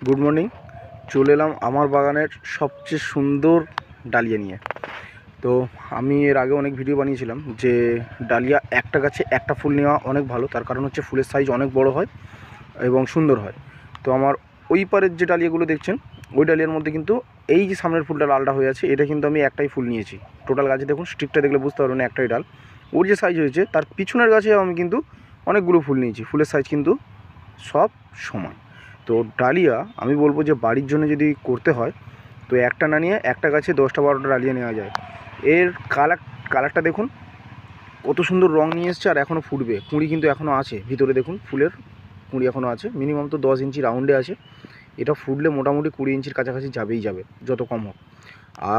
Good morning. চলে এলাম আমার বাগানের সবচেয়ে সুন্দর ডালিয়া নিয়ে। তো আমি এর আগে অনেক ভিডিও বানিয়েছিলাম যে ডালিয়া একটা গাছে একটা ফুল নেওয়া অনেক ভালো, তার কারণ হচ্ছে ফুলের সাইজ অনেক বড় হয় এবং সুন্দর হয়। তো আমার ওই পারের যে ডালিয়াগুলো দেখছেন, ওই ডালিয়ার মধ্যে কিন্তু এই যে সামনের ফুলটা লালটা হয়ে আছে, এটা কিন্তু আমি একটাই ফুল নিয়েছি। টোটাল গাছে দেখুন, স্টিকটা দেখলে বুঝতে পারবেন একটাই ডাল। ওর যে সাইজ হয়েছে তার পিছনের গাছে আমি কিন্তু অনেকগুলো ফুল নিয়েছি। ফুলের সাইজ কিন্তু সব সমান। তো ডালিয়া আমি বলবো যে বাড়ির জন্য যদি করতে হয় তো একটা না নিয়ে একটা গাছে 10টা-12টা ডালিয়া নেওয়া যায়। এর কালারটা দেখুন কত সুন্দর রং নিয়ে এসছে, আর এখনও ফুটবে। কুঁড়ি কিন্তু এখনও আছে ভিতরে, দেখুন ফুলের কুঁড়ি এখনও আছে। মিনিমাম তো 10 ইঞ্চি রাউন্ডে আছে। এটা ফুটলে মোটামুটি 20 ইঞ্চির কাছাকাছি যাবেই যাবে, যত কম হোক।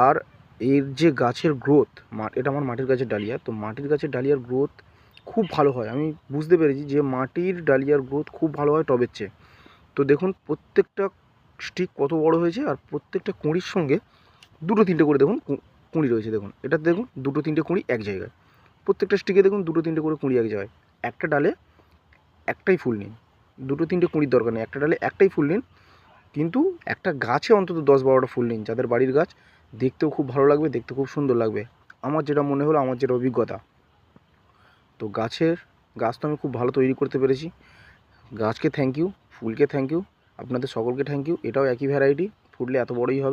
আর এর যে গাছের গ্রোথ, এটা আমার মাটির গাছের ডালিয়া, তো মাটির গাছের ডালিয়ার গ্রোথ খুব ভালো হয়। আমি বুঝতে পেরেছি যে মাটির ডালিয়ার গ্রোথ খুব ভালো হয় টবের চেয়ে। তো দেখুন প্রত্যেকটা স্টিক কত বড় হয়েছে, আর প্রত্যেকটা কুঁড়ির সঙ্গে 2-3টে করে দেখুন কুঁড়ি রয়েছে। দেখুন এটাতে দেখুন 2-3টে কুঁড়ি এক জায়গায়, প্রত্যেকটা স্টিকে দেখুন 2-3টে করে কুঁড়ি এক জায়গায়। একটা ডালে একটাই ফুল নিন, 2-3টে কুঁড়ির দরকার নেই, একটা ডালে একটাই ফুল নিন। কিন্তু একটা গাছে অন্তত 10-12টা ফুল নিন, যাদের বাড়ির গাছ দেখতেও খুব ভালো লাগবে, দেখতে খুব সুন্দর লাগবে। আমার যেটা মনে হলো, আমার যেটা অভিজ্ঞতা। তো গাছ তো আমি খুব ভালো তৈরি করতে পেরেছি। গাছকে থ্যাংক ইউ, ফুলকে থ্যাংক ইউ, আপনাদের সকলকে থ্যাংক ইউ। এটাও একই ভ্যারাইটি, ফুটলে এত বড়ই হবে।